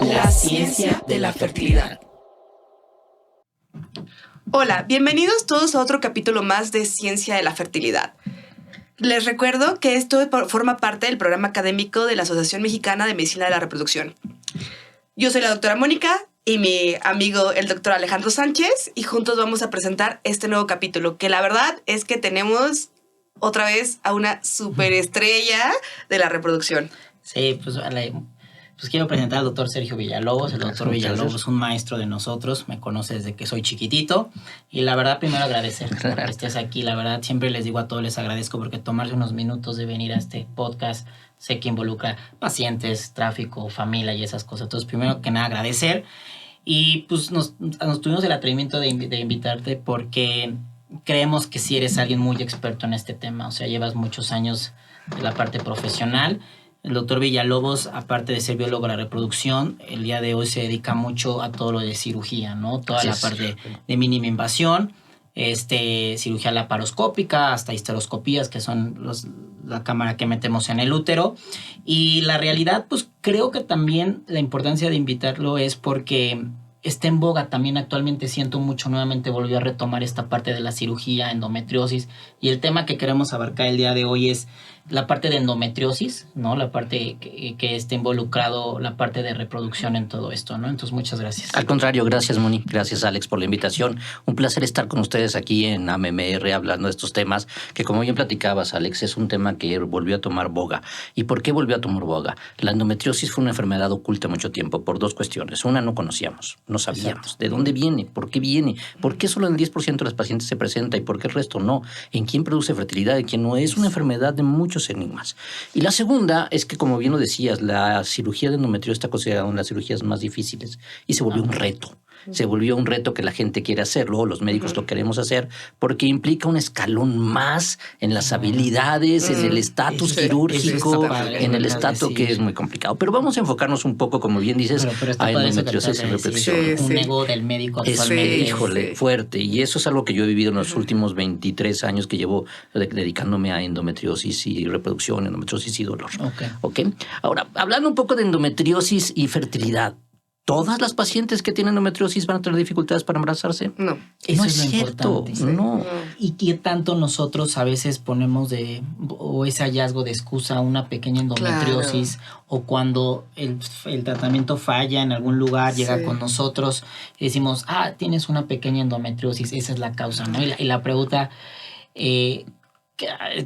La ciencia de la fertilidad. Hola, bienvenidos todos a otro capítulo más de Ciencia de la Fertilidad. Les recuerdo que esto forma parte del programa académico de la Asociación Mexicana de Medicina de la Reproducción. Yo soy la doctora Mónica y mi amigo el doctor Alejandro Sánchez, y juntos vamos a presentar este nuevo capítulo, que la verdad es que tenemos otra vez a una superestrella de la reproducción. Sí, pues quiero presentar al doctor Sergio Villalobos. El doctor Villalobos es un maestro de nosotros, me conoce desde que soy chiquitito, y la verdad primero agradecer que estés aquí. La verdad siempre les digo a todos, les agradezco porque tomarse unos minutos de venir a este podcast, sé que involucra pacientes, tráfico, familia y esas cosas. Entonces primero que nada agradecer, y pues nos tuvimos el atrevimiento de invitarte porque creemos que sí eres alguien muy experto en este tema. O sea, llevas muchos años de la parte profesional. El doctor Villalobos, aparte de ser biólogo de la reproducción, el día de hoy se dedica mucho a todo lo de cirugía, ¿no? Toda la parte de mínima invasión, cirugía laparoscópica, hasta histeroscopías, que son la cámara que metemos en el útero. Y la realidad, pues creo que también la importancia de invitarlo es porque está en boga también actualmente. Siento mucho, nuevamente volvió a retomar esta parte de la cirugía, endometriosis, y el tema que queremos abarcar el día de hoy es la parte de endometriosis, ¿no? La parte que está involucrado, la parte de reproducción en todo esto, ¿no? Entonces, muchas gracias. Al contrario, gracias, Moni. Gracias, Alex, por la invitación. Un placer estar con ustedes aquí en AMMR hablando de estos temas que, como bien platicabas, Alex, es un tema que volvió a tomar boga. ¿Y por qué volvió a tomar boga? La endometriosis fue una enfermedad oculta mucho tiempo por dos cuestiones. Una, no conocíamos, no sabíamos. Exacto. ¿De dónde viene? ¿Por qué viene? ¿Por qué solo en el 10% de las pacientes se presenta y por qué el resto no? ¿En quién produce fertilidad y quién no? Es una enfermedad de muchos enigmas. Y la segunda es que, como bien lo decías, la cirugía de endometriosis está considerada una de las cirugías más difíciles y se volvió un reto. Se volvió un reto que la gente quiere hacerlo, los médicos lo queremos hacer, porque implica un escalón más en las habilidades, en el estatus quirúrgico, en el estatus que es muy complicado. Pero vamos a enfocarnos un poco, como bien dices, a endometriosis y reproducción. Un ego del médico actualmente. Híjole, fuerte. Y eso es algo que yo he vivido en los últimos 23 años que llevo dedicándome a endometriosis y reproducción, endometriosis y dolor. Okay. Ahora, hablando un poco de endometriosis y fertilidad, ¿todas las pacientes que tienen endometriosis van a tener dificultades para embarazarse? No. Eso no es lo importante. No. ¿Y qué tanto nosotros a veces ponemos o ese hallazgo de excusa a una pequeña endometriosis, o cuando el tratamiento falla en algún lugar, llega con nosotros y decimos, tienes una pequeña endometriosis, esa es la causa, ¿no? Y la pregunta,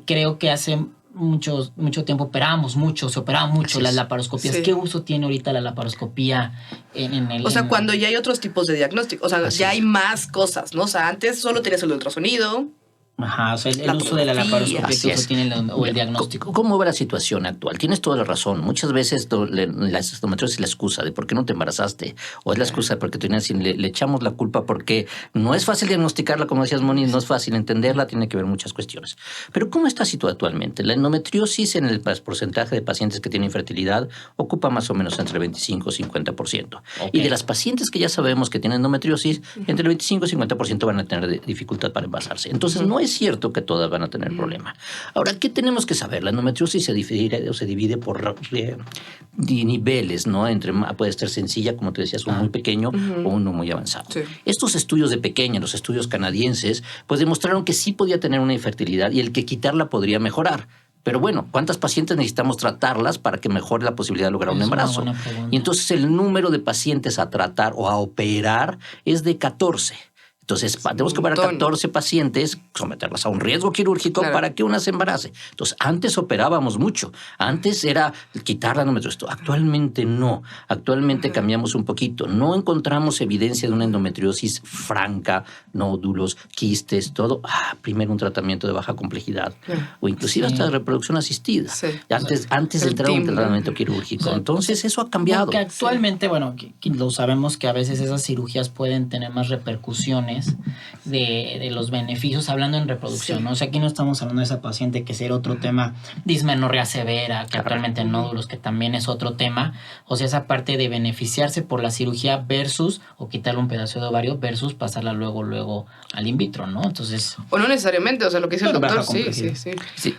creo que hace mucho tiempo se operaba mucho las laparoscopías. ¿Qué uso tiene ahorita la laparoscopía en el... O sea, cuando ya hay otros tipos de diagnóstico, o sea, ya hay más cosas, ¿no? O sea, antes solo tenías el ultrasonido. Ajá, o sea, el uso de la laparoscopia, ¿qué uso tiene el diagnóstico? ¿Cómo va la situación actual? Tienes toda la razón. Muchas veces la endometriosis es la excusa de por qué no te embarazaste, o es la excusa de por qué tenías, le echamos la culpa porque no es fácil diagnosticarla, como decías, Moni, no es fácil entenderla, tiene que ver muchas cuestiones. Pero ¿cómo está situada actualmente? La endometriosis en el porcentaje de pacientes que tienen infertilidad ocupa más o menos entre 25 y 50%. Y de las pacientes que ya sabemos que tienen endometriosis, entre el 25 y 50% van a tener dificultad para embarazarse. Entonces, no es cierto que todas van a tener problema. Ahora, ¿qué tenemos que saber? La endometriosis se divide por niveles, ¿no? Puede ser sencilla, como te decías, uno muy pequeño o uno muy avanzado. Sí. Estos estudios de pequeña, los estudios canadienses, pues demostraron que sí podía tener una infertilidad y el que quitarla podría mejorar. Pero bueno, ¿cuántas pacientes necesitamos tratarlas para que mejore la posibilidad de lograr un embarazo? Y entonces el número de pacientes a tratar o a operar es de 14. Entonces, tenemos que operar 14 pacientes, someterlas a un riesgo quirúrgico para que una se embarace. Entonces, antes operábamos mucho. Antes era quitar la endometriosis. Actualmente no. Actualmente cambiamos un poquito. No encontramos evidencia de una endometriosis franca, nódulos, quistes, todo. Primero un tratamiento de baja complejidad o inclusive hasta de reproducción asistida. Sí. Antes de entrar a un tratamiento quirúrgico. Entonces, eso ha cambiado. Porque actualmente, lo sabemos que a veces esas cirugías pueden tener más repercusiones de los beneficios, hablando en reproducción, ¿no? O sea, aquí no estamos hablando de esa paciente que será otro tema, dismenorrea severa, que actualmente nódulos, que también es otro tema. O sea, esa parte de beneficiarse por la cirugía versus, o quitarle un pedazo de ovario versus pasarla luego al in vitro, ¿no? Entonces... O no necesariamente, o sea, lo que dice el doctor, sí.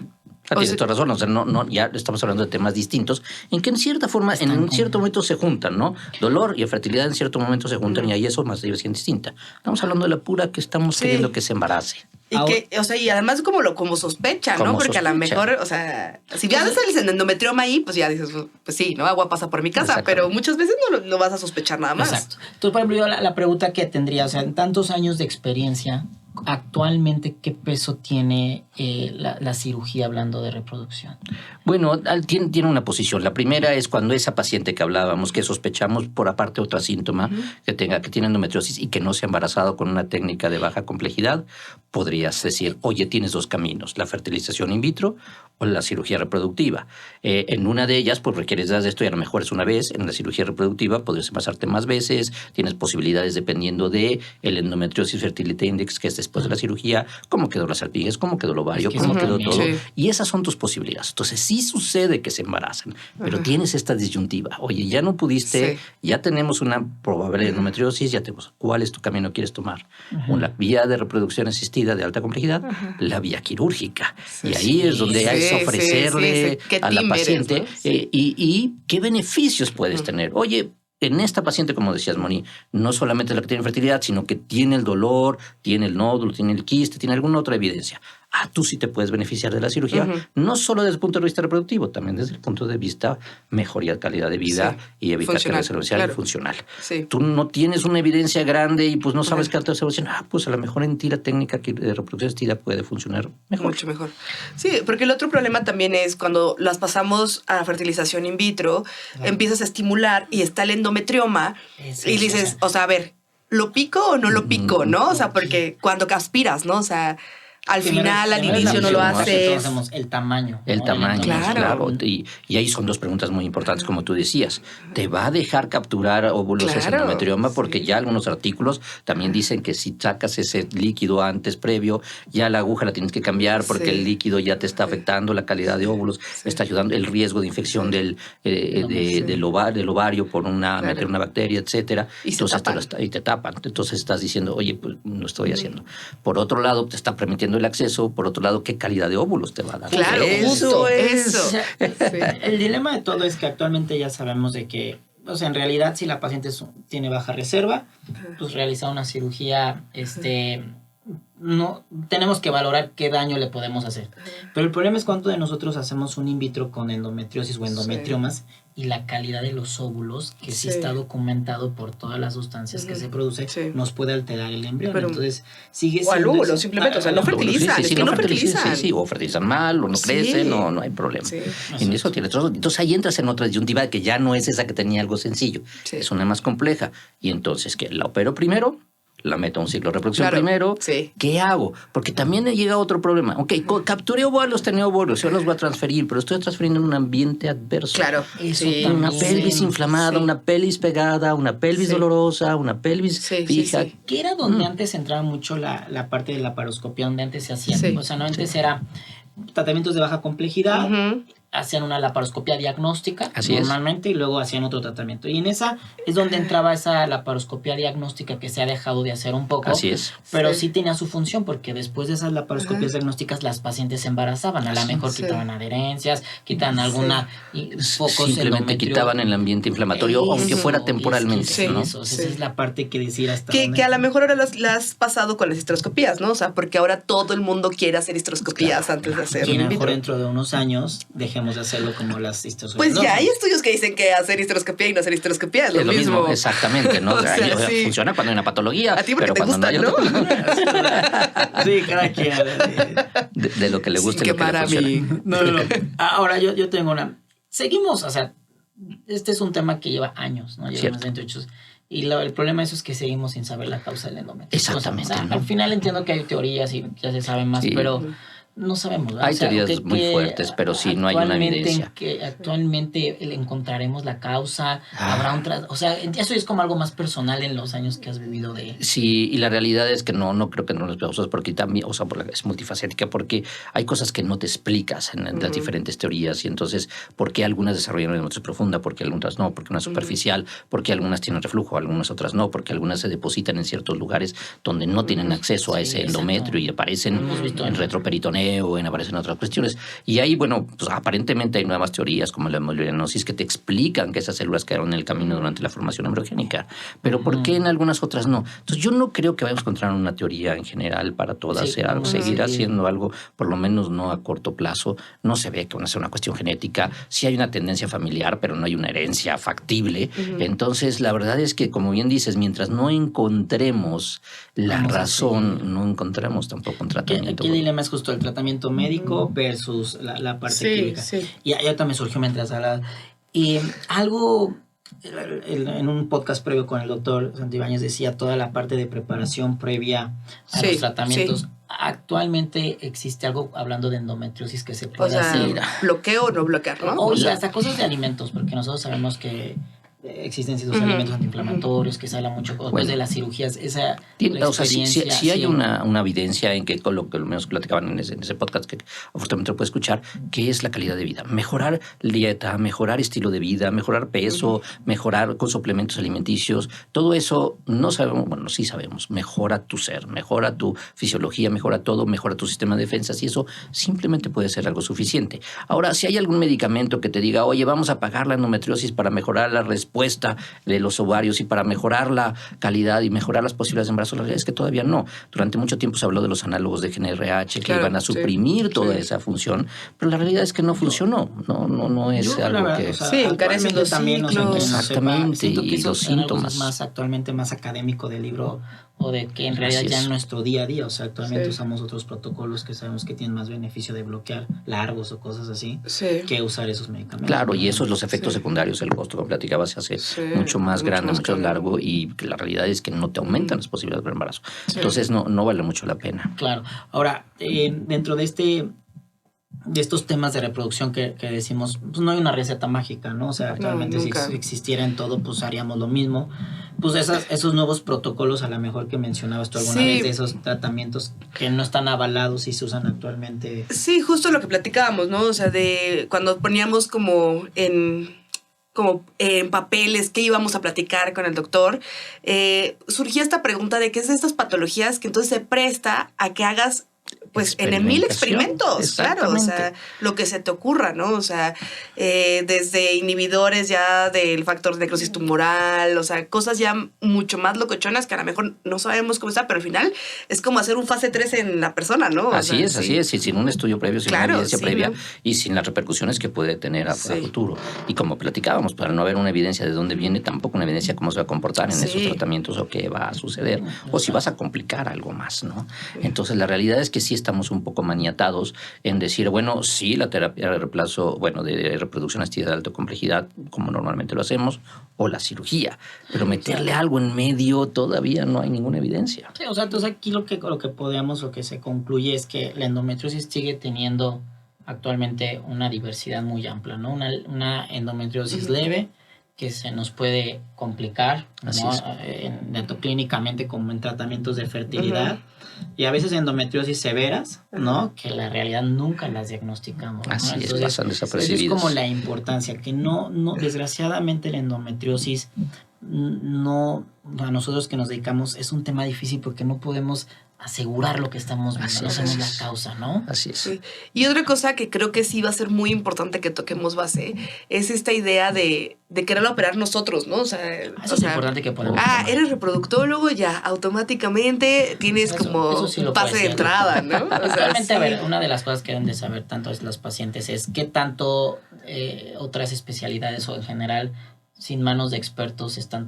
Tienes toda razón, o sea, ya estamos hablando de temas distintos, en que en cierta forma, en un cierto momento se juntan, ¿no? Dolor y fertilidad en cierto momento se juntan y ahí eso más diversión distinta. Estamos hablando de la pura que estamos queriendo que se embarace. Y y además como sospecha, ¿no? Porque a lo mejor, o sea, si ya ves el endometrioma ahí, pues ya dices, pues sí, ¿no? Agua pasa por mi casa, pero muchas veces no vas a sospechar nada más. Exacto. Entonces, por ejemplo, yo la pregunta que tendría, o sea, en tantos años de experiencia, actualmente, ¿qué peso tiene la cirugía hablando de reproducción? Bueno, tiene una posición. La primera es cuando esa paciente que hablábamos, que sospechamos por aparte otro síntoma, que tiene endometriosis y que no se ha embarazado con una técnica de baja complejidad, podrías decir, oye, tienes dos caminos, la fertilización in vitro o la cirugía reproductiva. En una de ellas, pues requieres de esto y a lo mejor es una vez. En la cirugía reproductiva podrías embarazarte más veces, tienes posibilidades dependiendo de el endometriosis fertility index, que es después de la cirugía, cómo quedó las alpigues, cómo quedó el ovario, cómo quedó todo. Sí. Y esas son tus posibilidades. Entonces, sí sucede que se embarazan, pero tienes esta disyuntiva. Oye, ya no pudiste, ya tenemos una probable endometriosis, ya tenemos cuál es tu camino quieres tomar. Una vía de reproducción asistida de alta complejidad, la vía quirúrgica. Y ahí es donde hay que ofrecerle a la paciente eres, ¿no? Y qué beneficios puedes tener. Oye, en esta paciente, como decías, Moni, no solamente la que tiene infertilidad, sino que tiene el dolor, tiene el nódulo, tiene el quiste, tiene alguna otra evidencia. Tú sí te puedes beneficiar de la cirugía, no solo desde el punto de vista reproductivo, también desde el punto de vista mejoría de calidad de vida y evitar que la salud funcional. Sí. Tú no tienes una evidencia grande y pues no sabes qué alta solución. Pues a lo mejor en ti la técnica de reproducción asistida puede funcionar mejor. Mucho mejor. Sí, porque el otro problema también es cuando las pasamos a la fertilización in vitro, empiezas a estimular y está el endometrioma y dices, o sea, a ver, ¿lo pico o no lo pico, no? O sea, porque cuando aspiras, ¿no? O sea, al final, al inicio no lo haces. Hacemos el tamaño. El tamaño, claro. Y ahí son dos preguntas muy importantes, como tú decías. ¿Te va a dejar capturar óvulos ese endometrioma? Porque ya algunos artículos también dicen que si sacas ese líquido antes, previo, ya la aguja la tienes que cambiar porque el líquido ya te está afectando la calidad de óvulos, está ayudando el riesgo de infección del ovario por meter una bacteria, etcétera. Entonces te tapan. Entonces estás diciendo, oye, pues no estoy haciendo. Por otro lado, te está permitiendo el acceso, por otro lado, qué calidad de óvulos te va a dar. Claro, eso. O sea, el dilema de todo es que actualmente ya sabemos de que, o sea, en realidad si la paciente tiene baja reserva, pues realizar una cirugía, no tenemos que valorar qué daño le podemos hacer. Pero el problema es cuánto de nosotros hacemos un in vitro con endometriosis o endometriomas y la calidad de los óvulos, que sí está documentado por todas las sustancias que se producen, nos puede alterar el embrión. Pero, entonces, sigue siendo... O al óvulo, simplemente, o sea, no fertilizan. No fertilizan. Sí, o fertilizan mal, o no crecen, no hay problema. Y eso tiene todo. Entonces ahí entras en otra disyuntiva que ya no es esa que tenía algo sencillo. Es una más compleja. Y entonces, ¿qué? ¿La opero primero? La meto a un ciclo de reproducción primero. ¿Qué hago? Porque también llega otro problema. Ok, capturé óvulos, tenía óvulos, yo los voy a transferir, pero estoy transfiriendo en un ambiente adverso. Claro. Una pelvis inflamada, una pelvis pegada, una pelvis dolorosa, una pelvis fija. Que era donde antes entraba mucho la parte de la laparoscopia, donde antes se hacía. O sea, no antes era tratamientos de baja complejidad, hacían una laparoscopia diagnóstica normalmente y luego hacían otro tratamiento. Y en esa es donde entraba esa laparoscopia diagnóstica que se ha dejado de hacer un poco. Así es. Pero sí tenía su función porque después de esas laparoscopias diagnósticas las pacientes se embarazaban. A lo mejor quitaban adherencias, quitaban alguna focos. Simplemente quitaban el ambiente inflamatorio, aunque fuera temporalmente. ¿no? Esa es la parte que decir hasta que a lo mejor ahora las has pasado con las histeroscopías, ¿no? O sea, porque ahora todo el mundo quiere hacer histeroscopías antes de hacer. Y a lo mejor dentro de unos años dejemos de hacerlo como las histeroscopías. Pues ya hay estudios que dicen que hacer histeroscopía y no hacer histeroscopía es lo mismo. Exactamente, ¿no? Funciona cuando hay una patología. A ti porque te gusta, ¿no? Sí, cada quien. De lo que le gusta y lo que le funciona. No. Ahora yo tengo una... Seguimos, o sea, este es un tema que lleva años, ¿no? Lleva más de 28 años. Y el problema de eso es que seguimos sin saber la causa del endometriosis. Exactamente. O sea, al final entiendo que hay teorías y ya se sabe más, pero... No sabemos, ¿verdad? Hay teorías muy fuertes, pero sí, no hay una evidencia. Actualmente encontraremos la causa, habrá o sea, eso es como algo más personal en los años que has vivido de... Sí, y la realidad es que no creo que no las causas, porque también, o sea, es multifacética, porque hay cosas que no te explicas en las diferentes teorías, y entonces, ¿por qué algunas desarrollan una endometriosis profunda? ¿Por qué algunas no? ¿Por qué una superficial? ¿Por qué algunas tienen reflujo? Algunas otras no, porque algunas se depositan en ciertos lugares donde no tienen acceso a ese endometrio y aparecen en retroperitoneal croneo, aparecen otras cuestiones. Y ahí, bueno, pues aparentemente hay nuevas teorías como la melanosis que te explican que esas células quedaron en el camino durante la formación embriogénica. Pero ¿por qué en algunas otras no? Entonces yo no creo que vayamos a encontrar una teoría en general para todas. Seguirá siendo algo, por lo menos no a corto plazo. No se ve que van a ser una cuestión genética. Sí hay una tendencia familiar, pero no hay una herencia factible. Entonces la verdad es que, como bien dices, mientras no encontremos la razón, no encontramos tampoco un tratamiento. ¿Qué dilema es justo el tratamiento médico versus la parte química? Sí. Y ahí también surgió mientras hablaba. Y algo, en un podcast previo con el doctor Santibáñez decía toda la parte de preparación previa a los tratamientos. Actualmente existe algo, hablando de endometriosis, que se puede hacer. Bloqueo o no bloquear, ¿no? O hasta cosas de alimentos, porque nosotros sabemos que existen ciertos alimentos antiinflamatorios, que se habla mucho después de las cirugías. Sí hay una evidencia en que, con lo que menos platicaban en ese podcast, que afortunadamente lo puede escuchar, que es la calidad de vida. Mejorar dieta, mejorar estilo de vida, mejorar peso, mejorar con suplementos alimenticios. Todo eso no sabemos, bueno, sí sabemos. Mejora tu ser, mejora tu fisiología, mejora todo, mejora tu sistema de defensas, y eso simplemente puede ser algo suficiente. Ahora, si hay algún medicamento que te diga, oye, vamos a pagar la endometriosis para mejorar la respuesta de los ovarios y para mejorar la calidad y mejorar las posibilidades de embarazo, la realidad es que todavía no. Durante mucho tiempo se habló de los análogos de GnRH que iban a suprimir toda esa función, pero la realidad es que no funcionó. No es algo que... encarecen los también ciclos. Exactamente, y los síntomas. Más actualmente más académico del libro, o de que en realidad ya en nuestro día a día, o sea, actualmente usamos otros protocolos que sabemos que tienen más beneficio de bloquear largos o cosas así, que usar esos medicamentos. Claro, y esos los efectos secundarios, el costo que platicaba se hace mucho más grande, mucho más largo, y la realidad es que no te aumentan las posibilidades de embarazo. Entonces no vale mucho la pena. Claro. Ahora, dentro de estos temas de reproducción que decimos, pues no hay una receta mágica, ¿no? O sea, actualmente si existiera en todo, pues haríamos lo mismo. Pues esos nuevos protocolos, a lo mejor que mencionabas tú alguna vez, de esos tratamientos que no están avalados y se usan actualmente. Sí, justo lo que platicábamos, ¿no? O sea, de cuando poníamos como en papeles qué íbamos a platicar con el doctor, surgía esta pregunta de qué es de estas patologías que entonces se presta a que hagas pues en 1000 experimentos, claro, o sea, lo que se te ocurra, ¿no? O sea, desde inhibidores ya del factor de necrosis tumoral, o sea, cosas ya mucho más locochonas que a lo mejor no sabemos cómo está, pero al final es como hacer un fase 3 en la persona, ¿no? Así es, y sin un estudio previo, sin una evidencia previa, y sin las repercusiones que puede tener a futuro. Y como platicábamos, para no haber una evidencia de dónde viene, tampoco una evidencia de cómo se va a comportar en esos tratamientos o qué va a suceder, o si vas a complicar algo más, ¿no? Entonces, la realidad es que sí estamos un poco maniatados en decir, bueno, sí, la terapia de reemplazo, de reproducción asistida de alta complejidad, como normalmente lo hacemos, o la cirugía, pero meterle algo en medio todavía no hay ninguna evidencia. Sí, o sea, entonces aquí lo que se concluye es que la endometriosis sigue teniendo actualmente una diversidad muy amplia, ¿no? Una endometriosis leve que se nos puede complicar, ¿no? Tanto clínicamente como en tratamientos de fertilidad. Y a veces endometriosis severas, ¿no? Que la realidad nunca las diagnosticamos, ¿no? Así es, pasan desapercibidas. Es como la importancia, que no desgraciadamente la endometriosis a nosotros que nos dedicamos es un tema difícil porque no podemos asegurar lo que estamos viendo, no sabemos la causa, ¿no? Así es. Sí. Y otra cosa que creo que sí va a ser muy importante que toquemos base es esta idea de querer operar nosotros, ¿no? O sea, eso es importante que podamos. Eres reproductólogo, ya automáticamente tienes como un pase de entrada, ¿no? O sea, realmente, a ver, una de las cosas que deben de saber tanto los pacientes es qué tanto otras especialidades o en general sin manos de expertos están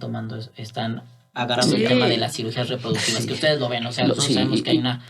agarrando el tema de las cirugías reproductivas, que ustedes lo ven, o sea, nosotros sabemos que hay una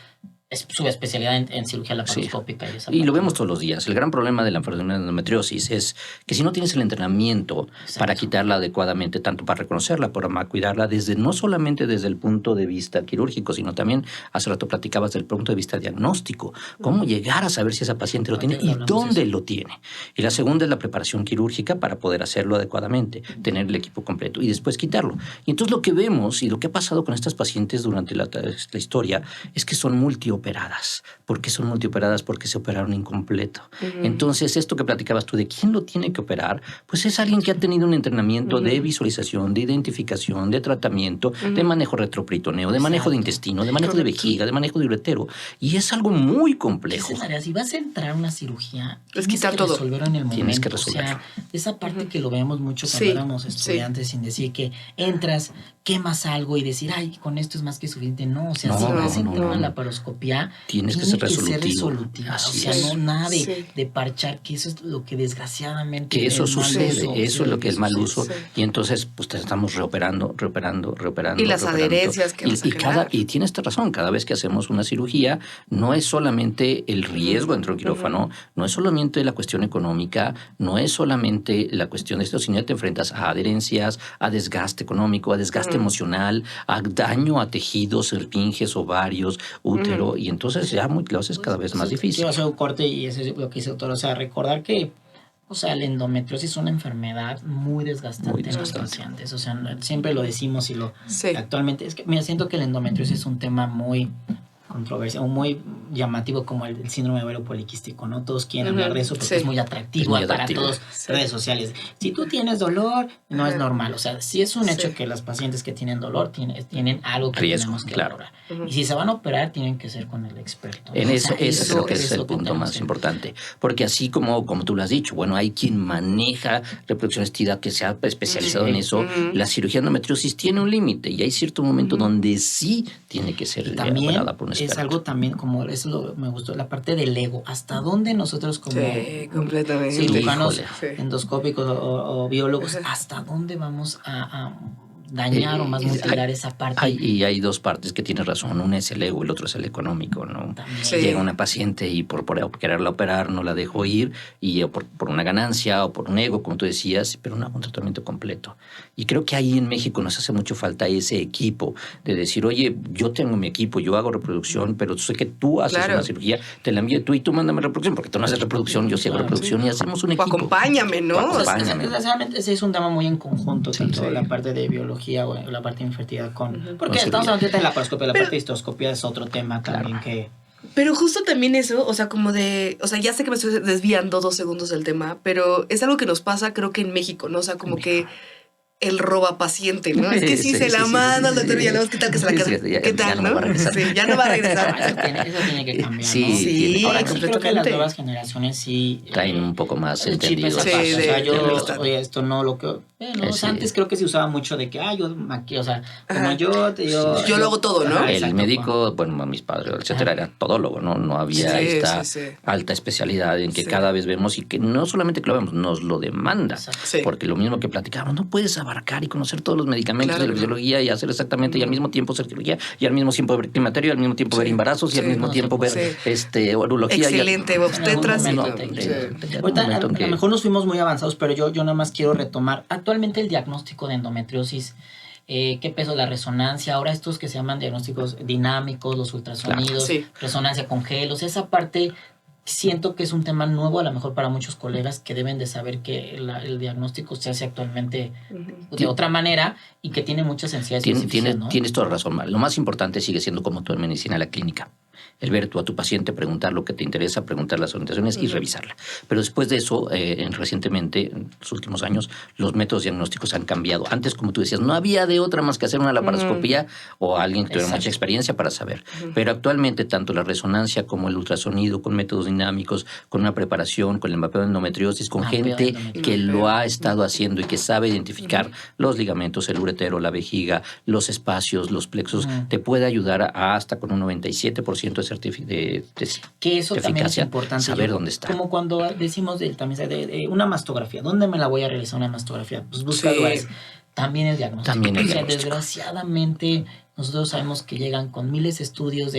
subespecialidad en cirugía laparoscópica. Y lo vemos todos los días. El gran problema de la enfermedad de endometriosis es que si no tienes el entrenamiento para quitarla adecuadamente, tanto para reconocerla, para cuidarla, no solamente desde el punto de vista quirúrgico, sino también, hace rato platicabas del punto de vista diagnóstico, cómo llegar a saber si esa paciente lo tiene y dónde lo tiene. Y la segunda es la preparación quirúrgica para poder hacerlo adecuadamente, tener el equipo completo y después quitarlo. Y entonces lo que vemos y lo que ha pasado con estas pacientes durante la historia es que son multioperativas. multioperadas. ¿Por qué son multioperadas? Porque se operaron incompleto. Entonces, esto que platicabas tú de quién lo tiene que operar, pues es alguien que ha tenido un entrenamiento de visualización, de identificación, de tratamiento, de manejo retroperitoneo, de manejo de intestino, de manejo de vejiga, de manejo de uretero. Y es algo muy complejo. Si vas a entrar a una cirugía, es tienes quitar que todo. Resolverlo en el momento. Tienes que resolverlo. O sea, esa parte que lo vemos mucho cuando éramos estudiantes, sin decir que entras, quemas algo y decir, ay, con esto es más que suficiente. No, o sea, si vas a entrar a la laparoscopía, tienes que ser resolutiva. O sea, no nada de parchar, que eso es lo que desgraciadamente que eso sucede, uso, eso es lo que es mal uso. Y entonces, pues te estamos reoperando. Y las adherencias que y tienes esta razón, cada vez que hacemos una cirugía, no es solamente el riesgo dentro del quirófano, no es solamente la cuestión económica, no es solamente la cuestión de esto, sino que te enfrentas a adherencias, a desgaste económico, a desgaste emocional, a daño a tejidos, esfinges, ovarios, útero, y entonces ya lo haces cada vez más difícil. Yo hacer un corte y eso es lo que dice el doctor, o sea, recordar que o sea, la endometriosis es una enfermedad muy desgastante en los pacientes. O sea, siempre lo decimos y lo actualmente es que mira, siento que la endometriosis es un tema muy controversial, muy llamativo como el síndrome de ovario poliquístico, ¿no? Todos quieren hablar de eso porque es muy atractivo, para todos redes sociales. Si tú tienes dolor, no es normal. O sea, sí es un hecho que las pacientes que tienen dolor tienen algo que tenemos que valorar. Y si se van a operar, tienen que ser con el experto, ¿no? En eso creo que es el punto más importante. Porque así como tú lo has dicho, bueno, hay quien maneja reproducción asistida que se ha especializado en eso. La cirugía de endometriosis tiene un límite y hay cierto momento donde sí tiene que ser operada por un experto. Es algo también como, eso me gustó, la parte del ego. ¿Hasta dónde nosotros como cirujanos endoscópicos o biólogos, hasta dónde vamos a dañar o más mutilar esa parte? Hay dos partes que tienes razón. Una es el ego, el otro es el económico, ¿no? Llega una paciente y por quererla operar no la dejó ir y por una ganancia o por un ego, como tú decías, pero no hago un tratamiento completo. Y creo que ahí en México nos hace mucho falta ese equipo de decir, oye, yo tengo mi equipo, yo hago reproducción, pero sé que tú haces una cirugía, te la envío tú y tú mándame reproducción, porque tú no haces reproducción, yo sí hago reproducción y hacemos un equipo. Acompáñame, ¿no? Acompáñame. Desgraciadamente ese es un tema muy en conjunto, tanto la parte de biología o la parte de infertilidad porque estamos hablando de la laparoscopia, la parte de histoscopia es otro tema también que... Pero justo también eso, o sea, como de... O sea, ya sé que me estoy desviando 2 segundos del tema, pero es algo que nos pasa, creo que en México, ¿no? O sea, como que el roba paciente, ¿no? Es que se la manda al doctor Villalobos, ¿qué tal que se la queda? ¿Qué tal, no? Ya no va a regresar. Eso tiene que cambiar, ¿no? Sí, ahora sí creo que las nuevas generaciones sí... traen un poco más entendido. O sea, oye, esto no lo que... o sea, antes creo que se usaba mucho de que, yo maquillo, o sea, como yo lo hago todo, ¿no? El médico, bueno, mis padres, etcétera, era todólogo, ¿no? No había esta alta especialidad en que cada vez vemos y que no solamente que lo vemos, nos lo demanda. Porque lo mismo que platicábamos, no puedes abarcar y conocer todos los medicamentos de la fisiología y hacer exactamente y al mismo tiempo hacer cirugía y al mismo tiempo ver climaterio y al mismo tiempo ver embarazos y al mismo tiempo ver urología. Excelente, obstetras. Ahorita a lo mejor nos fuimos muy avanzados, pero yo nada más quiero retomar actualmente el diagnóstico de endometriosis. ¿Qué peso la resonancia? Ahora estos que se llaman diagnósticos dinámicos, los ultrasonidos, resonancia con gel, o sea, esa parte siento que es un tema nuevo a lo mejor para muchos colegas que deben de saber que el diagnóstico se hace actualmente de otra manera y que tiene muchas sensibilidades. Tienes toda razón, Mar. Lo más importante sigue siendo como tú en medicina, la clínica. El ver tú a tu paciente, preguntar lo que te interesa, preguntar las orientaciones y revisarla. Pero después de eso, recientemente, en los últimos años, los métodos diagnósticos han cambiado. Antes, como tú decías, no había de otra más que hacer una laparoscopía o alguien que tuviera mucha experiencia para saber. Pero actualmente, tanto la resonancia como el ultrasonido, con métodos dinámicos, con una preparación, con el mapeo de endometriosis, con gente que lo ha estado haciendo y que sabe identificar los ligamentos, el uretero, la vejiga, los espacios, los plexos, te puede ayudar hasta con un 97% de que eso también es importante saber dónde está. Como cuando decimos del tamizaje de una mastografía, ¿dónde me la voy a realizar una mastografía? Pues busca lugares. También es diagnóstico. Desgraciadamente nosotros sabemos que llegan con miles de estudios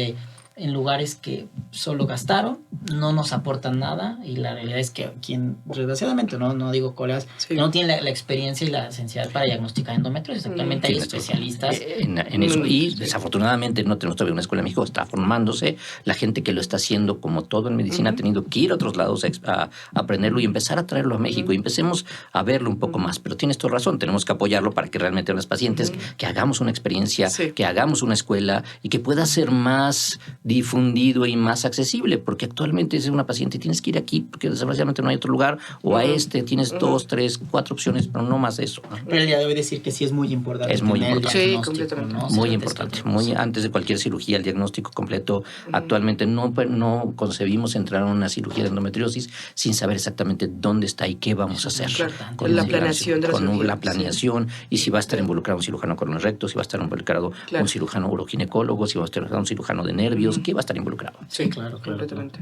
en lugares que solo gastaron, no nos aportan nada y la realidad es que quien, desgraciadamente, no digo colegas, no tienen la experiencia y la sensibilidad para diagnosticar endometriosis. Actualmente hay especialistas en eso y desafortunadamente no tenemos todavía una escuela en México, está formándose la gente que lo está haciendo como todo en medicina, ha tenido que ir a otros lados a aprenderlo y empezar a traerlo a México y empecemos a verlo un poco más, pero tienes toda razón, tenemos que apoyarlo para que realmente los pacientes que hagamos una experiencia, que hagamos una escuela y que pueda ser más difundido y más accesible, porque actualmente es una paciente, tienes que ir aquí porque desgraciadamente no hay otro lugar, o a tienes 2, 3, 4 opciones, pero no más de eso, ¿no? Pero el día de hoy decir que sí es muy importante. Es muy importante. Sí, completamente. ¿no? Muy importante. Antes de cualquier cirugía, el diagnóstico completo. Actualmente no concebimos entrar en una cirugía de endometriosis sin saber exactamente dónde está y qué vamos a hacer. Claro. Con La planeación de la cirugía. la planeación, y si va a estar involucrado un cirujano colorecto, si va a estar involucrado un cirujano uroginecólogo, si va a estar un cirujano de nervios, ¿qué va a estar involucrado? Sí, claro. Completamente.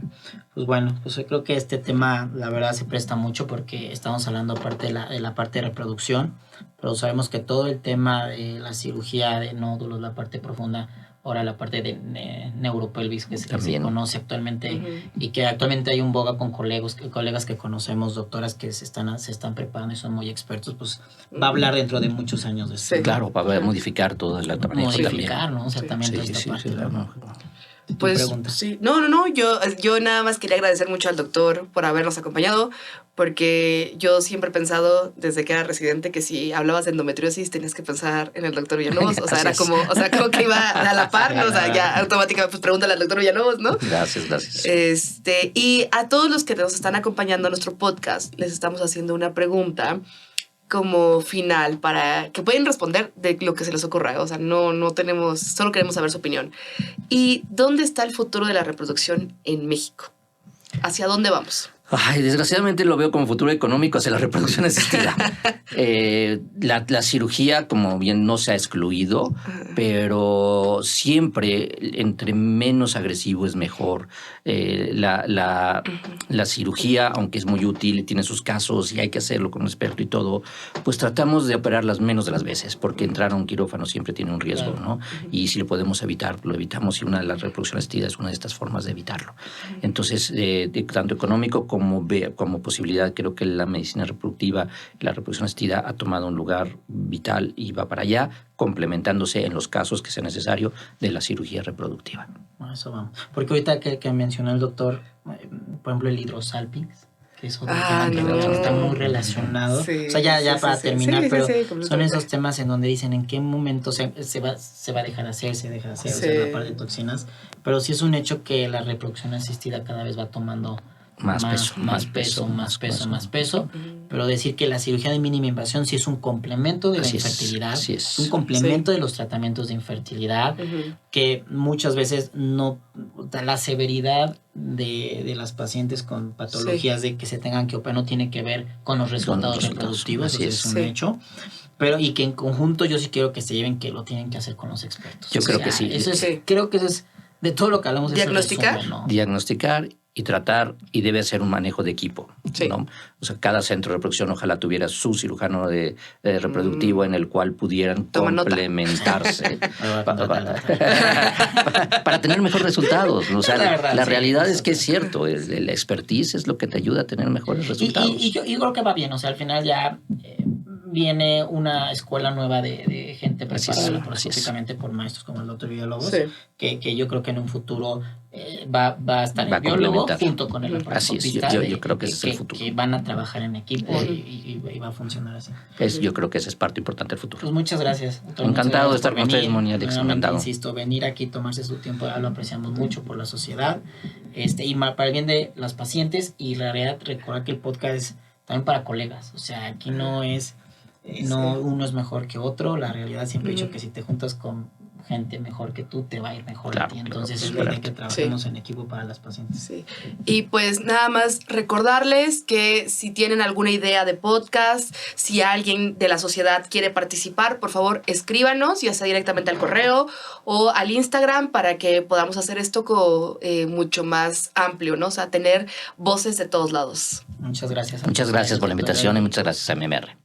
Pues bueno, pues yo creo que este tema, la verdad, se presta mucho porque estamos hablando aparte de la parte de reproducción, pero sabemos que todo el tema de la cirugía de nódulos, la parte profunda, ahora la parte de neuropelvis que se conoce actualmente, y que actualmente hay un boga con colegas que conocemos, doctoras que se están preparando y son muy expertos, pues va a hablar dentro de muchos años de esto. Sí. Claro, va a modificar todo el tratamiento. Modificar, ¿no? O sea, también toda esta parte. Pues sí, no, yo nada más quería agradecer mucho al doctor por habernos acompañado, porque yo siempre he pensado desde que era residente que si hablabas de endometriosis tenías que pensar en el doctor Villalobos, o sea, era como que iba a la par, ¿no? O sea, ya automáticamente pues pregúntale al doctor Villalobos, ¿no? Gracias. Y a todos los que nos están acompañando a nuestro podcast, les estamos haciendo una pregunta como final para que pueden responder de lo que se les ocurra. O sea, no tenemos, solo queremos saber su opinión. ¿Y dónde está el futuro de la reproducción en México? ¿Hacia dónde vamos? Ay, desgraciadamente lo veo como futuro económico hacia la reproducción asistida. La cirugía, como bien, no se ha excluido, pero siempre entre menos agresivo es mejor. La cirugía, aunque es muy útil y tiene sus casos y hay que hacerlo con un experto y todo, pues tratamos de operarlas menos de las veces, porque entrar a un quirófano siempre tiene un riesgo, ¿no? Y si lo podemos evitar, lo evitamos, y la reproducción asistida es una de estas formas de evitarlo. Entonces, tanto económico como posibilidad, creo que la medicina reproductiva, la reproducción asistida ha tomado un lugar vital y va para allá, complementándose en los casos que sea necesario de la cirugía reproductiva. Bueno, eso vamos. Porque ahorita que mencionó el doctor, por ejemplo, el hidrosalpings, que es otro tema que está muy relacionado. Sí, o sea, ya para terminar, pero son esos temas en donde dicen en qué momento se va a dejar de hacer, o sea, la parte de toxinas. Pero sí es un hecho que la reproducción asistida cada vez va tomando más peso, pero decir que la cirugía de mínima invasión sí es un complemento de la infertilidad, es un complemento de los tratamientos de infertilidad, que muchas veces no, la severidad de las pacientes con patologías de que se tengan que operar no tiene que ver con los resultados reproductivos, es un hecho. Pero y que en conjunto yo sí quiero que se lleven que lo tienen que hacer con los expertos. Yo creo que sí. Creo que eso es de todo lo que hablamos. ¿Diagnosticar? Es el resumen, ¿no? Diagnosticar y tratar, y debe ser un manejo de equipo, ¿no? O sea, cada centro de reproducción ojalá tuviera su cirujano reproductivo en el cual pudieran complementarse para tener mejores resultados. O sea, la realidad es que es cierto, el expertise es lo que te ayuda a tener mejores resultados. Y yo creo que va bien, o sea, al final ya viene una escuela nueva de gente preparada laparoscópicamente por maestros como el doctor Villalobos, que yo creo que en un futuro va a estar el biólogo junto con el laparoscopista. Yo creo que ese es el futuro. Que van a trabajar en equipo y va a funcionar así. Yo creo que esa es parte importante del futuro. Pues muchas gracias. Doctor, encantado de estar con ustedes, Moni, Alex. Encantado. Insisto, venir aquí, tomarse su tiempo, lo apreciamos mucho por la sociedad, y para el bien de las pacientes, y la realidad, recordar que el podcast es también para colegas. O sea, aquí no es... uno es mejor que otro. La realidad, siempre he dicho que si te juntas con gente mejor que tú, te va a ir mejor a ti. Entonces es la idea que trabajemos en equipo para las pacientes. Sí. Y pues nada más recordarles que si tienen alguna idea de podcast, si alguien de la sociedad quiere participar, por favor escríbanos, ya sea directamente al correo o al Instagram, para que podamos hacer esto mucho más amplio, ¿no? O sea, tener voces de todos lados. Muchas gracias. Muchas gracias por la invitación y muchas gracias a MMR.